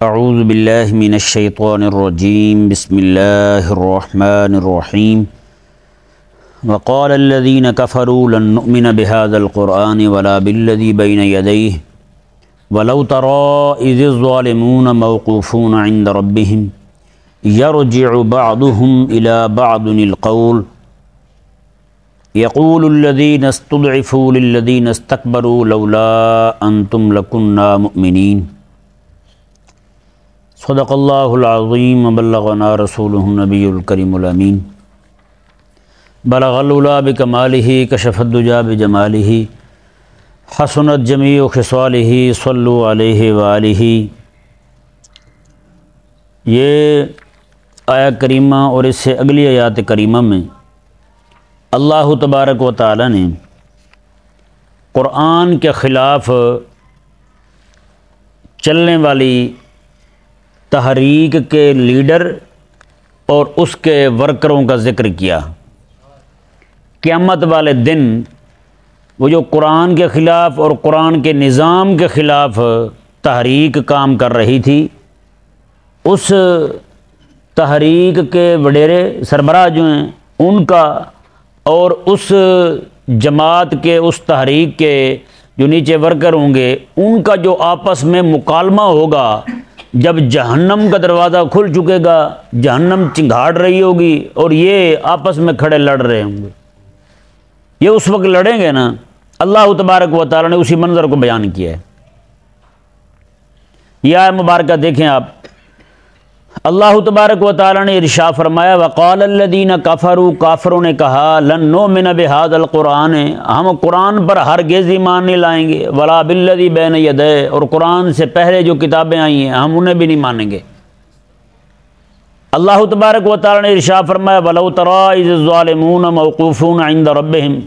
اعوذ باللہ من الشیطان الرجیم بسم اللہ الرحمن الرحیم وقال الذین کفروا لن نؤمن بهذا القرآن ولا بالذی بین یدیہ ولو تری اذ الظالمون موقوفون عند ربهم یرجع بعضهم الى بعض القول یقول الذین استضعفوا للذین استکبروا لولا انتم لکنا مؤمنین۔ صدق اللہ العظیم وبلغنا رسولہ النبی الکریم الامین۔ بلغ العلا بکمالہ کشف الدجی بجمالہ حسنت جمیع خصالہ صلوا علیہ وآلہ۔ یہ آیت کریمہ اور اس سے اگلی آیات کریمہ میں اللہ تبارک و تعالی نے قرآن کے خلاف چلنے والی تحریک کے لیڈر اور اس کے ورکروں کا ذکر کیا۔ قیامت والے دن وہ جو قرآن کے خلاف اور قرآن کے نظام کے خلاف تحریک کام کر رہی تھی، اس تحریک کے وڈیرے سربراہ جو ہیں ان کا اور اس جماعت کے اس تحریک کے جو نیچے ورکر ہوں گے ان کا جو آپس میں مکالمہ ہوگا، جب جہنم کا دروازہ کھل چکے گا، جہنم چنگھاڑ رہی ہوگی اور یہ آپس میں کھڑے لڑ رہے ہوں گے، یہ اس وقت لڑیں گے نا۔ اللہ تبارک و تعالی نے اسی منظر کو بیان کیا ہے۔ یہ آیت مبارکہ دیکھیں آپ، اللہ تبارک و تعالی نے ارشاد فرمایا وقال الذین کفروا، کافروں نے کہا لن نؤمن بہذا القرآن، ہم قرآن پر ہرگز ایمان نہیں لائیں گے، ولا بالذی بین یدیہ، اور قرآن سے پہلے جو کتابیں آئی ہیں ہم انہیں بھی نہیں مانیں گے۔ اللہ تبارک و تعالی نے ارشاد فرمایا ولو تری اذ الظالمون موقوفون عند ربہم،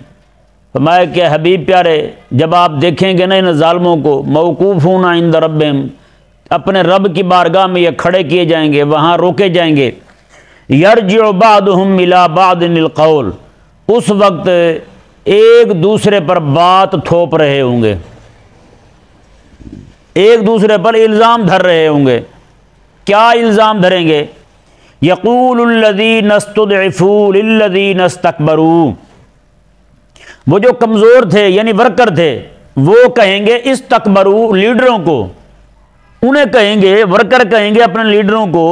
فرمایا کہ حبیب پیارے جب آپ دیکھیں گے نا ان ظالموں کو، موقوفون عند ربہم، اپنے رب کی بارگاہ میں یہ کھڑے کیے جائیں گے، وہاں روکے جائیں گے، یرجع بعضهم الى بعض القول، اس وقت ایک دوسرے پر بات تھوپ رہے ہوں گے، ایک دوسرے پر الزام دھر رہے ہوں گے۔ کیا الزام دھریں گے؟ یقول الذین استضعفوا للذین استکبروا، وہ جو کمزور تھے یعنی ورکر تھے وہ کہیں گے استکبروا، لیڈروں کو، انہیں کہیں گے، ورکر کہیں گے اپنے لیڈروں کو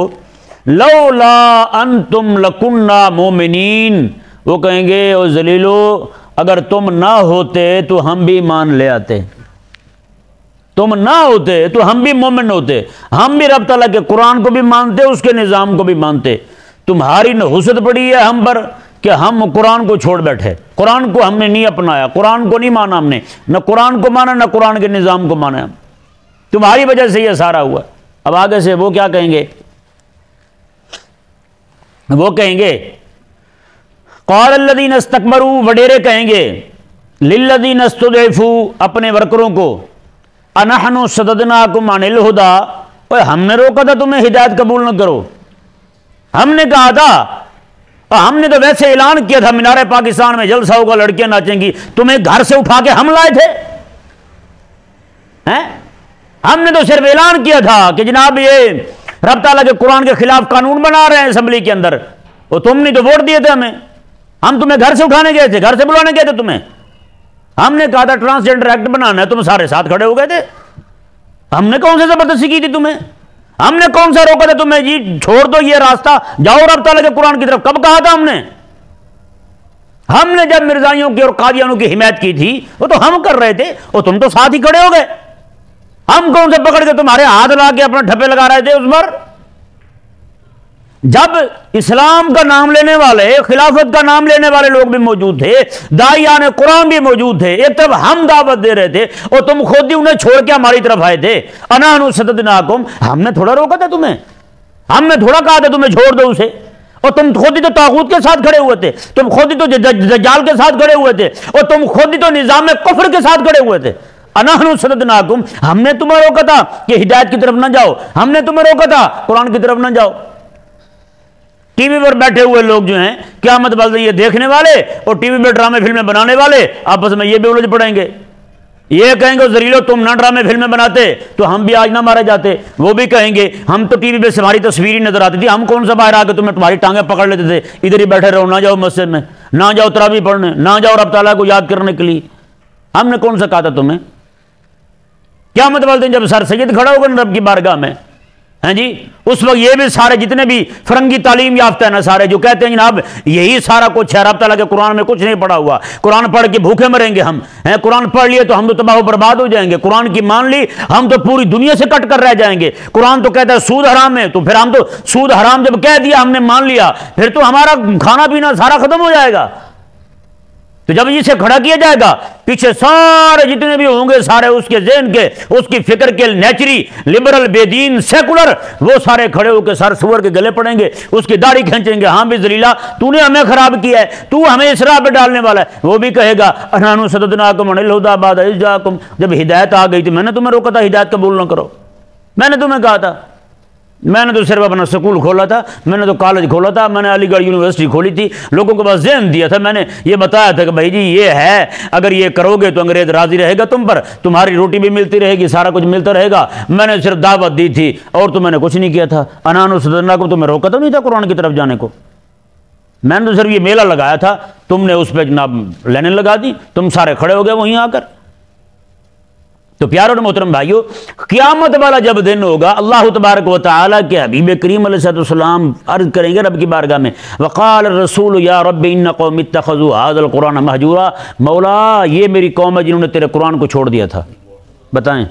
لولا انتم لکنا مومنین، وہ کہیں گے او ذلیلو اگر تم نہ ہوتے تو ہم بھی مان لے آتے، تم نہ ہوتے تو ہم بھی مومن ہوتے، ہم بھی رب تعالیٰ کے قرآن کو بھی مانتے، اس کے نظام کو بھی مانتے۔ تمہاری نحوست پڑی ہے ہم پر کہ ہم قرآن کو چھوڑ بیٹھے، قرآن کو ہم نے نہیں اپنایا، قرآن کو نہیں مانا ہم نے، نہ قرآن کو مانا نہ قرآن کے نظام کو مانا، تمہاری وجہ سے یہ سارا ہوا۔ اب آگے سے وہ کیا کہیں گے؟ وہ کہیں گے قال الذین استکبروا، وڈیرے کہیں گے للذین استضعفوا، اپنے ورکروں کو، انحن صددناکم عن الہدی، اوے ہم نے روکا تھا تمہیں ہدایت قبول نہ کرو، ہم نے کہا تھا، ہم نے تو ویسے اعلان کیا تھا مینار پاکستان میں جلسہ ہوگا لڑکیاں ناچیں گی، تمہیں گھر سے اٹھا کے ہم لائے تھے، ہیں؟ ہم نے تو صرف اعلان کیا تھا کہ جناب یہ رب تعالیٰ کے قرآن کے خلاف قانون بنا رہے ہیں اسمبلی کے اندر، وہ تم نے تو ووٹ دیے تھے ہمیں، ہم تمہیں گھر سے اٹھانے گئے تھے، گھر سے بلانے گئے تھے تمہیں، ہم نے کہا تھا ٹرانسجنڈر ایکٹ بنانا ہے، تم سارے ساتھ کھڑے ہو گئے تھے، ہم نے کون سی زبردستی کی تھی تمہیں؟ ہم نے کون سا روکا تھا تمہیں جی چھوڑ دو یہ راستہ، جاؤ رب تعالیٰ کے قرآن کی طرف، کب کہا تھا ہم نے؟ ہم نے جب مرزائیوں کی اور قادیانوں کی حمایت کی تھی وہ تو ہم کر رہے تھے، اور تم تو ساتھ ہی کھڑے ہو گئے، ہم کون سے پکڑ کے تمہارے ہاتھ لا کے اپنے ٹھپے لگا رہے تھے اس پر؟ جب اسلام کا نام لینے والے، خلافت کا نام لینے والے لوگ بھی موجود تھے، داعیان قرآن بھی موجود تھے، ایک طرف ہم دعوت دے رہے تھے اور تم خود ہی انہیں چھوڑ کے ہماری طرف آئے تھے، انحن صددناکم، ہم نے تھوڑا روکا تھا تمہیں، ہم نے تھوڑا کہا تھا تمہیں چھوڑ دو اسے، اور تم خود ہی تو طاغوت کے ساتھ کھڑے ہوئے تھے، تم خود ہی تو دجال کے ساتھ کھڑے ہوئے تھے، اور تم خود ہی تو نظام کفر کے ساتھ کھڑے ہوئے تھے۔ انحن صددناکم، ہم نے تمہیں روکا تھا کہ ہدایت کی طرف نہ جاؤ، ہم نے تمہیں روکا تھا قرآن کی طرف نہ جاؤ۔ ٹی وی پر بیٹھے ہوئے لوگ جو ہیں قیامت والے یہ دیکھنے والے اور ٹی وی پہ ڈرامے فلمیں بنانے والے آپس میں یہ بھی الجھ پڑیں گے، یہ کہیں گے زریلو تم نہ ڈرامے فلمیں بناتے تو ہم بھی آج نہ مارے جاتے. وہ بھی کہیں گے ہم تو ٹی وی پہ ہماری تصویر ہی نظر آتی تھی, ہم کون سا باہر آ کے تمہیں تمہاری ٹانگیں پکڑ لیتے تھے, ادھر ہی بیٹھے رہو, نہ جاؤ مسجد میں, نہ جاؤ تراویح پڑھنے, نہ جاؤ رب تعالیٰ کو یاد کرنے کے لیے. ہم نے کون سا کہا تھا تمہیں؟ کیا مت والے دن جب سر سید کھڑا ہوگا رب کی بارگاہ میں, ہیں جی, اس وقت یہ بھی سارے جتنے بھی فرنگی تعلیم یافتہ ہیں نا سارے, جو کہتے ہیں جناب یہی سارا کچھ ہے, رب تعالیٰ کے قرآن میں کچھ نہیں پڑھا ہوا, قرآن پڑھ کے بھوکے مریں گے ہم, ہیں قرآن پڑھ لیے تو ہم تو تباہ و برباد ہو جائیں گے, قرآن کی مان لی ہم تو پوری دنیا سے کٹ کر رہ جائیں گے, قرآن تو کہتا ہے سود حرام ہے, تو پھر ہم تو سود حرام جب کہہ دیا ہم نے مان لیا, پھر تو ہمارا کھانا پینا سارا ختم ہو جائے گا. تو جب اسے کھڑا کیا جائے گا پیچھے سارے جتنے بھی ہوں گے سارے اس کے ذہن کے, اس کی فکر کے نیچری لبرل بے دین سیکولر, وہ سارے کھڑے ہو کے سر سور کے گلے پڑیں گے, اس کی داڑھی کھینچیں گے, ہاں بھی ذلیلا تو نے ہمیں خراب کیا ہے, تو ہمیں اس راہ پہ ڈالنے والا ہے. وہ بھی کہے گا انحن صددناکم عن الہدی بعد اذ جاءکم, جب ہدایت آ گئی تھی میں نے تمہیں روکا تھا ہدایت قبول نہ کرو, میں نے تمہیں کہا تھا, میں نے تو صرف اپنا سکول کھولا تھا, میں نے تو کالج کھولا تھا, میں نے علی گڑھ یونیورسٹی کھولی تھی, لوگوں کے پاس ذہن دیا تھا, میں نے یہ بتایا تھا کہ بھائی جی یہ ہے, اگر یہ کرو گے تو انگریز راضی رہے گا تم پر, تمہاری روٹی بھی ملتی رہے گی, سارا کچھ ملتا رہے گا. میں نے صرف دعوت دی تھی اور تو میں نے کچھ نہیں کیا تھا. انحن صددناکم, تمہیں روکا تو نہیں تھا قرآن کی طرف جانے کو, میں نے تو صرف یہ میلہ لگایا تھا, تم نے اس پہ جناب لائنیں لگا دی, تم سارے کھڑے ہو گئے وہیں آ کر. تو پیاروں اور محترم بھائیو, قیامت والا جب دن ہوگا اللہ تبارک و تعالیٰ کے حبیب کریم علیہ السلام عرض کریں گے رب کی بارگاہ میں, وقال الرسول یا رب ان قوم اتخذوا هذا القرآن مہجورا, مولا یہ میری قوم ہے جنہوں نے تیرے قرآن کو چھوڑ دیا تھا. بتائیں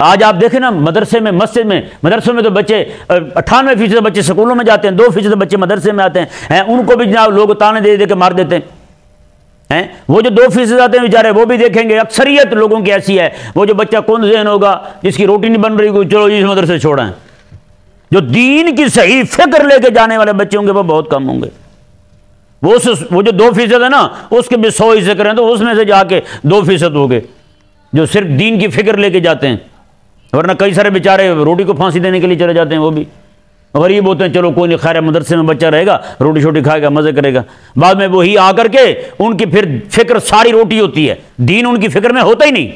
آج آپ دیکھیں نا مدرسے میں, مسجد میں, مدرسوں میں تو بچے 98% بچے سکولوں میں جاتے ہیں, 2% بچے مدرسے میں آتے ہیں, ان کو بھی جناب لوگ تانے دے دے کے مار دیتے ہیں. وہ جو 2% آتے ہیں بیچارے وہ بھی دیکھیں گے, اکثریت لوگوں کی ایسی ہے, وہ جو بچہ کون ذہن ہوگا جس کی روٹی نہیں بن رہی کوئی, چلو اس مدرسے چھوڑیں. جو دین کی صحیح فکر لے کے جانے والے بچے ہوں گے وہ بہت کم ہوں گے. وہ جو 2% ہے نا اس کے بھی 100 حصے کریں تو اس میں سے جا کے 2% ہو گئے جو صرف دین کی فکر لے کے جاتے ہیں, ورنہ کئی سارے بیچارے روٹی کو پھانسی دینے کے لیے چلے جاتے ہیں, وہ بھی غریب ہوتے ہیں, چلو کوئی نہیں خیر مدرسے میں بچہ رہے گا, روٹی شوٹی کھائے گا, مزے کرے گا. بعد میں وہی آ کر کے ان کی پھر فکر ساری روٹی ہوتی ہے, دین ان کی فکر میں ہوتا ہی نہیں.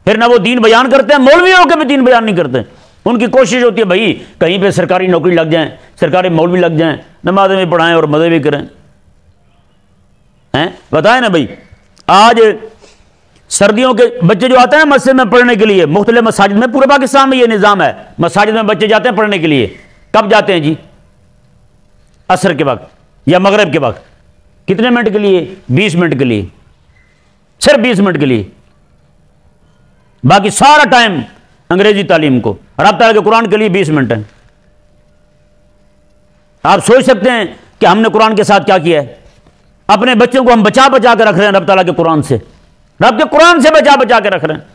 پھر نہ وہ دین بیان کرتے ہیں, مولوی ہو کے بھی دین بیان نہیں کرتے. ان کی کوشش ہوتی ہے بھائی کہیں پہ سرکاری نوکری لگ جائیں, سرکاری مولوی لگ جائیں, نمازیں بھی پڑھائیں اور مزے بھی کریں. بتائیں نا بھائی, آج سردیوں کے بچے جو آتے ہیں مسجد میں پڑھنے کے لیے, مختلف مساجد میں, پورے پاکستان میں یہ نظام ہے, مساجد میں بچے جاتے ہیں پڑھنے کے لیے. کب جاتے ہیں جی؟ عصر کے وقت یا مغرب کے وقت. کتنے منٹ کے لیے؟ 20 منٹ کے لیے, صرف 20 منٹ کے لیے. باقی سارا ٹائم انگریزی تعلیم کو, رب تعالیٰ کے قرآن کے لیے 20 منٹ ہیں. آپ سوچ سکتے ہیں کہ ہم نے قرآن کے ساتھ کیا کیا ہے. اپنے بچوں کو ہم بچا بچا کے رکھ رہے ہیں رب تعالیٰ کے قرآن سے, رب کے قرآن سے بچا بچا کے رکھ رہے ہیں.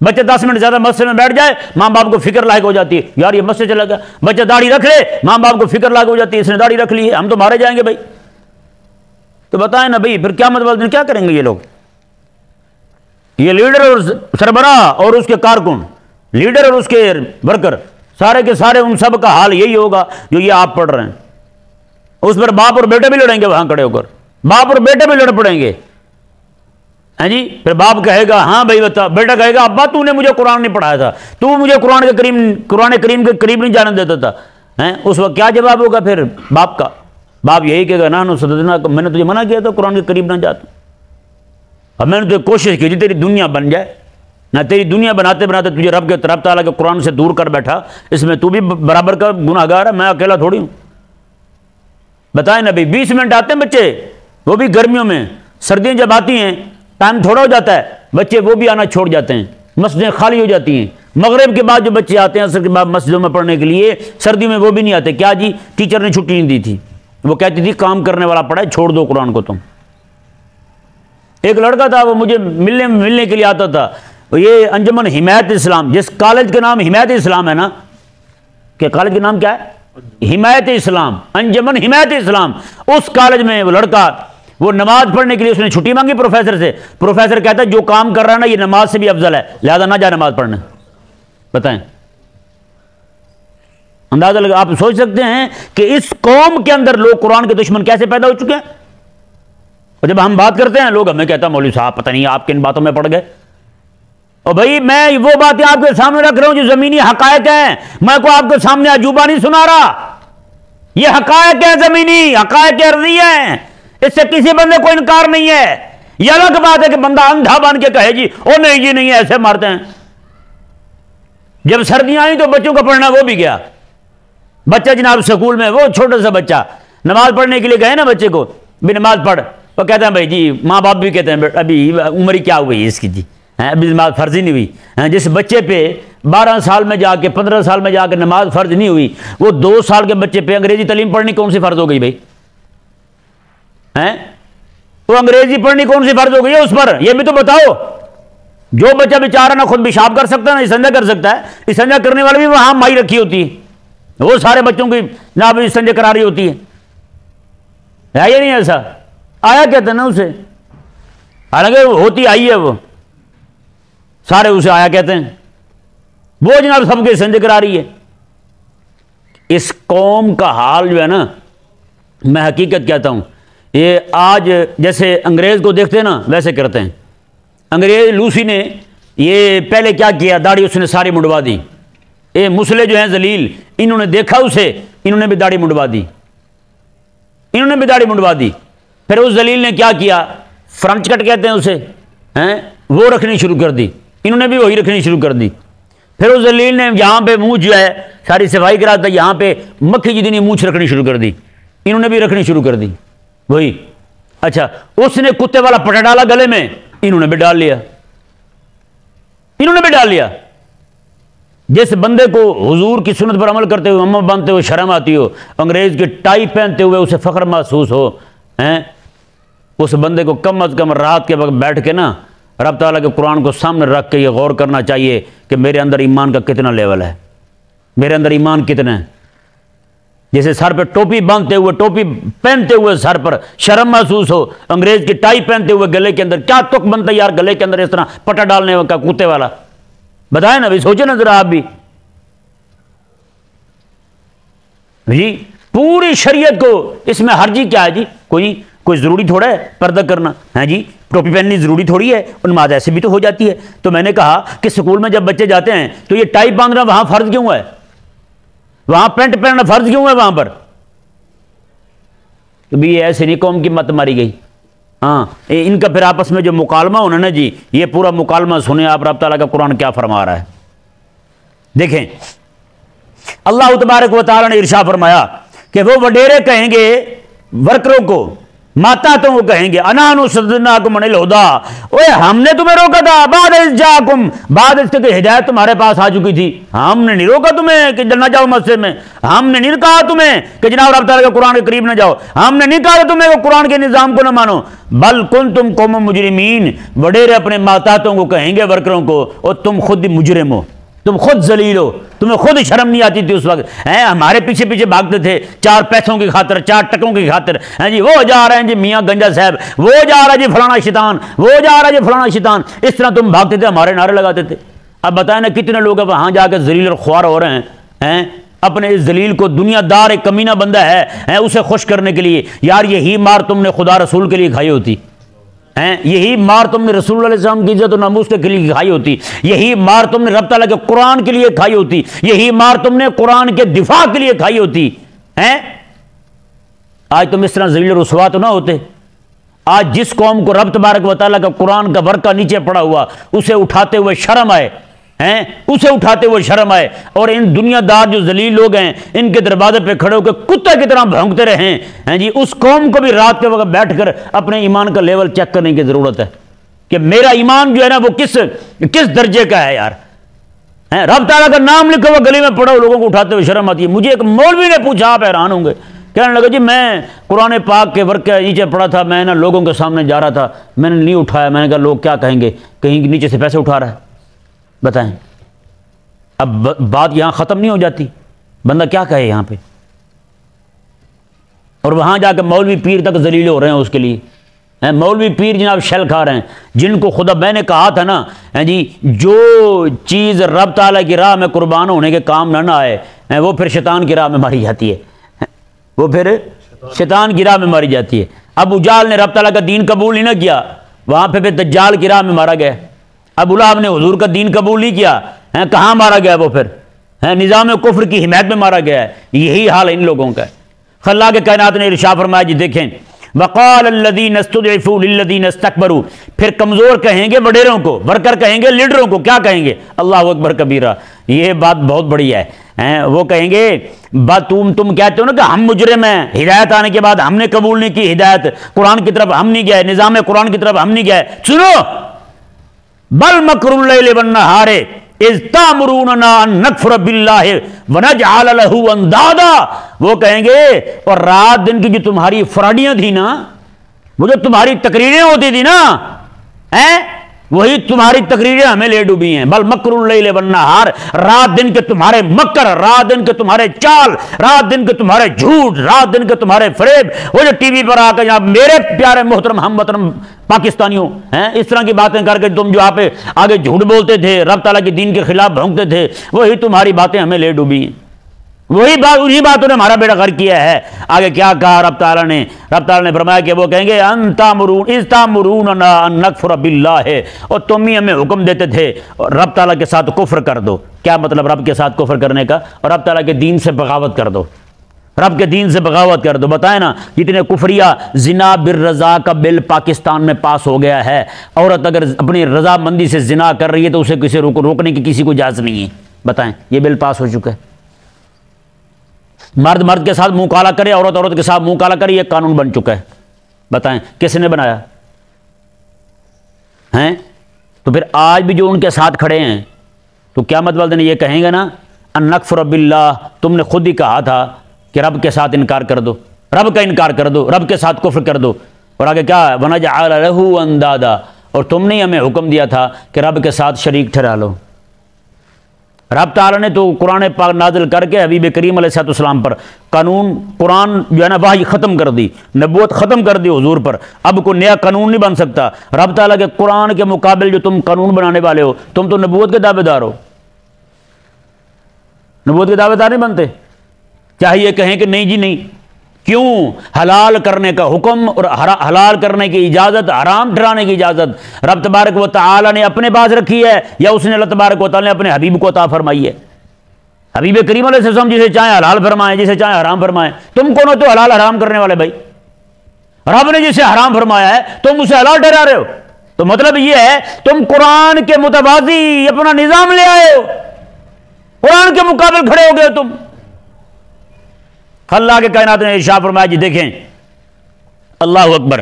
بچہ 10 منٹ زیادہ مسجد میں بیٹھ جائے, ماں باپ کو فکر لاحق ہو جاتی ہے, یار یہ مسجد چلا گیا. بچہ داڑھی رکھ لے, ماں باپ کو فکر لاحق ہو جاتی ہے, اس نے داڑھی رکھ لی ہے, ہم تو مارے جائیں گے بھائی. تو بتائیں نا بھائی پھر قیامت والے دن کیا کریں گے یہ لوگ؟ یہ لیڈر اور سربراہ اور اس کے کارکن, لیڈر اور اس کے ورکر, سارے کے سارے ان سب کا حال یہی ہوگا جو یہ آپ پڑھ رہے ہیں. اس پر باپ اور بیٹے بھی لڑیں گے وہاں کھڑے ہو کر, باپ اور بیٹے بھی لڑ پڑیں گے. ہاں جی, پھر باپ کہے گا ہاں بھائی بتا, بیٹا کہے گا ابا تو نے مجھے قرآن نہیں پڑھایا تھا, تو مجھے قرآن کریم کے قریب نہیں جانے دیتا تھا. اس وقت کیا جواب ہوگا پھر باپ کا؟ باپ یہی کہے گا نحن صددناکم, میں نے تجھے منع کیا تھا قرآن کے قریب نہ جاتا, اب میں نے تو کوشش کی تھی تیری دنیا بن جائے, نہ تیری دنیا بناتے بناتے تجھے رب تعالیٰ کے قرآن سے دور کر بیٹھا. اس میں تو بھی برابر کا گناہ گار ہے, میں اکیلا تھوڑی ہوں. بتائیں نا بھائی 20 منٹ آتے ہیں بچے, وہ بھی گرمیوں میں. سردیاں جب آتی ہیں ٹائم تھوڑا ہو جاتا ہے, بچے وہ بھی آنا چھوڑ جاتے ہیں, مسجدیں خالی ہو جاتی ہیں. مغرب کے بعد جو بچے آتے ہیں عصر کے بعد مسجدوں میں پڑھنے کے لیے, سردی میں وہ بھی نہیں آتے. کیا جی, ٹیچر نے چھٹی نہیں دی تھی, وہ کہتی تھی کام کرنے والا پڑھا ہے, چھوڑ دو قرآن کو تم. ایک لڑکا تھا, وہ مجھے ملنے کے لیے آتا تھا, یہ انجمن حمایت اسلام, جس کالج کا نام حمایت اسلام ہے نا, کہ کالج کا نام کیا ہے؟ حمایت اسلام, انجمن حمایت اسلام. اس کالج میں وہ لڑکا, وہ نماز پڑھنے کے لیے اس نے چھٹی مانگی پروفیسر سے. پروفیسر کہتا ہے جو کام کر رہا ہے نا یہ نماز سے بھی افضل ہے, لہذا نہ جا نماز پڑھنے. بتائیں, اندازہ لگا, آپ سوچ سکتے ہیں کہ اس قوم کے اندر لوگ قرآن کے دشمن کیسے پیدا ہو چکے ہیں. اور جب ہم بات کرتے ہیں لوگ ہمیں کہتا ہے مولوی صاحب پتہ نہیں آپ کن باتوں میں پڑ گئے. اور بھائی میں وہ باتیں آپ کے سامنے رکھ رہا ہوں جو زمینی حقائق ہیں، میں کو آپ کے سامنے عجوبہ نہیں سنا رہا، یہ حقائق ہیں، زمینی حقائق ارضی ہیں، اس سے کسی بندے کو انکار نہیں ہے۔ یہ الگ بات ہے کہ بندہ اندھا بن کے کہے جی او نہیں جی نہیں ایسے مارتے ہیں۔ جب سردیاں آئیں تو بچوں کا پڑھنا وہ بھی گیا، بچہ جناب سکول میں، وہ چھوٹا سا بچہ نماز پڑھنے کے لیے گئے نا، بچے کو بھی نماز پڑھ، وہ کہتے ہیں بھائی جی، ماں باپ بھی کہتے ہیں ابھی عمر ہی کیا ہوئی اس کی جی، ابھی نماز فرض ہی نہیں ہوئی۔ جس بچے پہ 12 سال میں جا کے 15 سال میں جا کے نماز فرض نہیں ہوئی، وہ 2 سال کے بچے پہ انگریزی تعلیم پڑھنی کون سی فرض ہو گئی بھائی؟ وہ انگریزی پڑھنی کون سی فرض ہو گئی ہے اس پر؟ یہ بھی تو بتاؤ۔ جو بچہ بیچارہ نہ خود پیشاب کر سکتا ہے نہ استنجا کر سکتا ہے، استنجا کرنے والے بھی وہاں مائی رکھی ہوتی ہے، وہ سارے بچوں کی جناب استنجا کرا رہی ہوتی ہے یا نہیں؟ ایسا آیا کہتے ہیں نا اسے، حالانکہ ہوتی آئی ہے، وہ سارے اسے آیا کہتے ہیں، وہ جناب سب کے استنجا کرا رہی ہے۔ اس قوم کا حال جو ہے نا، میں حقیقت کہتا ہوں، یہ آج جیسے انگریز کو دیکھتے ہیں نا ویسے کرتے ہیں۔ انگریز لوسی نے یہ پہلے کیا کیا، داڑھی اس نے ساری منڈوا دی۔ یہ مسلے جو ہیں ذلیل، انہوں نے دیکھا اسے، انہوں نے بھی داڑھی منڈوا دی، انہوں نے بھی داڑھی منڈوا دی۔ پھر اس ذلیل نے کیا کیا، فرنچ کٹ کہتے ہیں اسے، وہ رکھنی شروع کر دی، انہوں نے بھی وہی رکھنی شروع کر دی۔ پھر اس ذلیل نے یہاں پہ منہ جو ہے ساری صفائی کراتا، یہاں پہ مکھی جتنی مونچھ رکھنی شروع کر دی، انہوں نے بھی رکھنی شروع کر دی وہی۔ اچھا، اس نے کتے والا پٹا ڈالا گلے میں، انہوں نے بھی ڈال لیا، انہوں نے بھی ڈال لیا۔ جس بندے کو حضور کی سنت پر عمل کرتے ہوئے، امام باندھتے ہوئے شرم آتی ہو، انگریز کے ٹائی پہنتے ہوئے اسے فخر محسوس ہو، اس بندے کو کم از کم رات کے وقت بیٹھ کے نا رب تعالیٰ کے قرآن کو سامنے رکھ کے یہ غور کرنا چاہیے کہ میرے اندر ایمان کا کتنا لیول ہے، میرے اندر ایمان کتنا ہے۔ جیسے سر پہ ٹوپی باندھتے ہوئے، ٹوپی پہنتے ہوئے سر پر شرم محسوس ہو، انگریز کی ٹائی پہنتے ہوئے گلے کے اندر کیا تک بنتا یار، گلے کے اندر اس طرح پٹا ڈالنے کا کتے والا، بتائیں نا بھائی، سوچے نا ذرا آپ بھی جی۔ پوری شریعت کو اس میں حرجی کیا ہے جی؟ کوئی ضروری تھوڑا ہے پردہ کرنا، ہاں جی، ٹوپی پہننی ضروری تھوڑی ہے، نماز ایسے بھی تو ہو جاتی ہے۔ تو میں نے کہا کہ سکول میں جب بچے جاتے ہیں تو یہ ٹائی باندھنا وہاں فرض کیوں ہے؟ وہاں پینٹ پہننا فرض کیوں ہے وہاں پر؟ تو بھی ایسے نہیں قوم کی مت ماری گئی۔ ہاں، ان کا پھر آپس میں جو مکالمہ ہونا نا جی، یہ پورا مکالمہ سنیں آپ، رب تعالیٰ کا قرآن کیا فرما رہا ہے۔ دیکھیں، اللہ تبارک و تعالیٰ نے ارشاد فرمایا کہ وہ وڈیرے کہیں گے ورکروں کو، ماتحتوں کو کہیں گے، انحن صددناکم عن الہدی، اوے ہم نے تمہیں روکا تھا، بعد اذ جاءکم، بعد اس کے کہ ہدایت تمہارے پاس آ چکی تھی، ہم نے نہیں روکا تمہیں کہ نہ جاؤ مسجد میں، ہم نے نہیں کہا تمہیں کہ جناب رب تعالیٰ کے قرآن کے قریب نہ جاؤ، ہم نے نہیں کہا تمہیں کہ قرآن کے نظام کو نہ مانو، بل کنتم قوم مجرمین، وڈیرے اپنے ماتحتوں کو کہیں گے، ورکروں کو، اور تم خود مجرم ہو، تم خود ذلیل ہو، تمہیں خود شرم نہیں آتی تھی اس وقت، ہمارے پیچھے پیچھے بھاگتے تھے 4 پیسوں کی خاطر، 4 ٹکوں کی خاطر، جی وہ جا رہے ہیں جی میاں گنجا صاحب، وہ جا رہا جی فلانا شیطان، وہ جا رہا جی فلانا شیطان، اس طرح تم بھاگتے تھے، ہمارے نعرے لگاتے تھے۔ اب بتائیں نا کتنے لوگ اب وہاں جا کے ذلیل اور خوار ہو رہے ہیں، اپنے اس ذلیل کو، دنیا دار ایک کمینہ بندہ ہے اسے خوش کرنے کے لیے، یار یہی مار تم نے خدا رسول کے لیے کھائی ہوتی، یہی مار تم نے رسول اللہ علیہ السلام کی عزت و ناموس کے لیے کھائی ہوتی، یہی مار تم نے رب تعالیٰ کے قرآن کے لیے کھائی ہوتی، یہی مار تم نے قرآن کے دفاع کے لیے کھائی ہوتی۔ آج تم اس طرح ذلیل و رسوا تو نہ ہوتے۔ آج جس قوم کو رب تبارک و تعالیٰ کا قرآن کا ورقہ نیچے پڑا ہوا، اسے اٹھاتے ہوئے شرم آئے، اسے اٹھاتے ہوئے شرم آئے، اور ان دنیا دار جو ذلیل لوگ ہیں ان کے دروازے پہ کھڑے ہو کے کتے کی طرح بھونکتے رہیں جی، اس قوم کو بھی رات کے وقت بیٹھ کر اپنے ایمان کا لیول چیک کرنے کی ضرورت ہے کہ میرا ایمان جو ہے نا وہ کس درجے کا ہے یار۔ رب تعالیٰ کا نام لکھا ہوا گلی میں پڑھو، لوگوں کو اٹھاتے ہوئے شرم آتی ہے۔ مجھے ایک مولوی نے پوچھا، آپ حیران ہوں گے، کہنے لگا جی میں قرآن پاک کے ورقے نیچے پڑھا تھا، میں نا لوگوں کے سامنے جا رہا تھا، میں نے نہیں اٹھایا، میں نے کہا لوگ کیا کہیں گے، کہیں نیچے سے پیسے اٹھا رہا ہے۔ بتائیں، اب بات یہاں ختم نہیں ہو جاتی، بندہ کیا کہے یہاں پہ، اور وہاں جا کے مولوی پیر تک ذلیل ہو رہے ہیں اس کے لیے۔ مولوی پیر جناب شل کھا رہے ہیں، جن کو خدا میں نے کہا تھا نا جی، جو چیز رب تعالیٰ کی راہ میں قربان ہونے کے کام نہ آئے وہ پھر شیطان کی راہ میں ماری جاتی ہے، وہ پھر شیطان کی راہ میں ماری جاتی ہے۔ ابو جہل نے رب تعالیٰ کا دین قبول نہیں نہ کیا، وہاں پہ دجال کی راہ میں مارا گیا۔ ابو لہب نے حضور کا دین قبول نہیں کیا، کہاں مارا گیا وہ پھر؟ نظام کفر کی حمایت میں مارا گیا ہے۔ یہی حال ان لوگوں کا ہے۔ اللہ کے کائنات نے ارشاد فرمایا جی دیکھیں، وقال الذین استضعفوا للذین استکبروا، پھر کمزور کہیں گے وڈیروں کو، ورکر کہیں گے لیڈروں کو، کیا کہیں گے؟ اللہ اکبر کبیرہ، یہ بات بہت بڑی ہے۔ وہ کہیں گے تم کہتے ہو نا کہ ہم مجرم ہیں، ہدایت آنے کے بعد ہم نے قبول نہیں کی ہدایت، قرآن کی طرف ہم نہیں گئے، نظام قرآن کی طرف ہم نہیں گئے۔ سنو، بل مکر اللیل والنہار اذ تامروننا ان نکفر باللہ ونجعل لہ اندادا، وہ کہیں گے اور رات دن کی جو تمہاری فراڈیاں تھی نا، وہ جو تمہاری تقریریں ہوتی تھی نا، وہی تمہاری تقریریں ہمیں لے ڈوبی ہیں۔ بل مکر اللیل والنہار، رات دن کے تمہارے مکر، رات دن کے تمہارے چال، رات دن کے تمہارے جھوٹ، رات دن کے تمہارے فریب، وہ جو ٹی وی پر آ کے جناب میرے پیارے محترم ہم وطن پاکستانیوں اس طرح کی باتیں کر کے تم جو آپ آگے جھوٹ بولتے تھے، رب تعالیٰ کے دین کے خلاف بھونکتے تھے، وہی تمہاری باتیں ہمیں لے ڈوبی ہیں۔ وہی بات، انہی باتوں نے ہمارا بیڑا غرق کیا ہے۔ آگے کیا کہا رب تعالیٰ نے فرمایا کہ وہ کہیں گے اذ تامروننا ان نکفر باللہ، اور تم ہی ہمیں حکم دیتے تھے رب تعالیٰ کے ساتھ کفر کر دو۔ کیا مطلب رب کے ساتھ کفر کرنے کا؟ اور رب تعالیٰ کے دین سے بغاوت کر دو، رب کے دین سے بغاوت کر دو۔ بتائیں نا جتنے کفریہ زنا بالرضا کا بل پاکستان میں پاس ہو گیا ہے، عورت اگر اپنی رضامندی سے زنا کر رہی ہے تو اسے کسی روکنے کی کسی کو اجازت نہیں ہے۔ بتائیں، یہ بل پاس ہو چکا ہے۔ مرد مرد کے ساتھ منہ کالا کرے، عورت عورت کے ساتھ منہ کالا کرے، یہ قانون بن چکا ہے۔ بتائیں کس نے بنایا ہیں؟ تو پھر آج بھی جو ان کے ساتھ کھڑے ہیں تو قیامت والے دن یہ کہیں گے نا ان نکفر باللہ، تم نے خود ہی کہا تھا کہ رب کے ساتھ انکار کر دو، رب کا انکار کر دو، رب کے ساتھ کفر کر دو۔ اور آگے کیا ہے؟ وَنَجْعَلَ لَهُ أَنْدَادًا، اور تم نے ہمیں حکم دیا تھا کہ رب کے ساتھ شریک ٹھہرا لو۔ رب تعالیٰ نے تو قرآن پاک نازل کر کے حبیب کریم علیہ السلام پر قرآن جو ہے نا وحی ختم کر دی، نبوت ختم کر دی حضور پر، اب کوئی نیا قانون نہیں بن سکتا۔ رب تعالیٰ کے قرآن کے مقابل جو تم قانون بنانے والے ہو، تم تو نبوت کے دعوے دار ہو، نبوت کے دعوے دار نہیں بنتے۔ چاہے یہ کہیں کہ نہیں جی نہیں، کیوں؟ حلال کرنے کا حکم اور حلال کرنے کی اجازت، حرام ٹھہرانے کی اجازت رب تبارک و تعالی نے اپنے پاس رکھی ہے یا اس نے اللہ تبارک و تعالی نے اپنے حبیب کو عطا فرمائی ہے؟ حبیب کریم علیہ السلام جسے چاہیں حلال فرمائیں، جسے چاہیں حرام فرمائیں۔ تم کون ہو تو حلال حرام کرنے والے بھائی؟ رب نے جسے حرام فرمایا ہے تم اسے حلال ٹھہرا رہے ہو، تو مطلب یہ ہے تم قرآن کے متوازی اپنا نظام لے آئے ہو، قرآن کے مقابل کھڑے ہو گئے تم۔ اللہ کے کائنات نے ارشاد فرمایا جی دیکھیں، اللہ اکبر،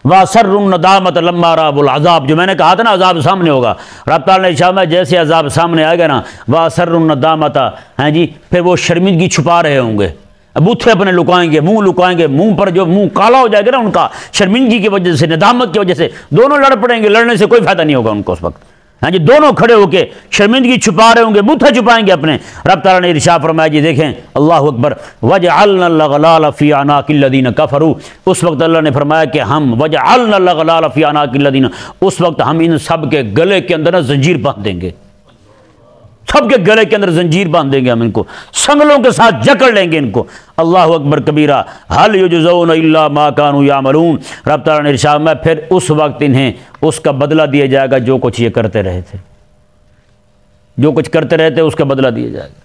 وَأَسَرُّوا النَّدَامَةَ لَمَّا رَأَوُا الْعَذَابَ، جو میں نے کہا تھا نا عذاب سامنے ہوگا، رب تعالیٰ نے ارشاد فرمایا جیسے عذاب سامنے آئے گا نا، وَأَسَرُّوا النَّدَامَةَ، جی پھر وہ شرمندگی چھپا رہے ہوں گے، بوتھے اپنے لکائیں گے، منہ لکائیں گے، منہ پر جو منہ کالا ہو جائے گا نا ان کا شرمندگی کی وجہ سے، ندامت کی وجہ سے، دونوں لڑ پڑیں گے، لڑنے سے کوئی فائدہ نہیں ہوگا ان کو اس وقت۔ جی دونوں کھڑے ہو کے شرمندگی چھپا رہے ہوں گے، بوتھے چھپائیں گے اپنے۔ رب تعالیٰ نے ارشاد فرمایا جی دیکھیں، اللہ اکبر، وَجَعَلْنَا الْأَغْلَالَ فِي أَعْنَاقِ الَّذِينَ كَفَرُوا، اس وقت اللہ نے فرمایا کہ ہم وَجَعَلْنَا الْأَغْلَالَ فِي أَعْنَاقِ الَّذِينَ، اس وقت ہم ان سب کے گلے کے اندر زنجیر باندھ دیں گے، سب کے گلے کے اندر زنجیر باندھ دیں گے ہم، ان کو سنگلوں کے ساتھ جکڑ لیں گے ان کو۔ اللہ اکبر کبیرہ، هَلْ يُجْزَوْنَ إِلَّا مَا كَانُوا يَعْمَلُونَ، رب تعالیٰ نے ارشاد میں پھر اس وقت انہیں اس کا بدلہ دیا جائے گا جو کچھ یہ کرتے رہے تھے، جو کچھ کرتے رہتے اس کا بدلہ دیا جائے گا۔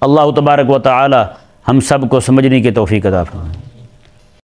اللہ تبارک و تعالی ہم سب کو سمجھنے کی توفیق عطا فرمائے۔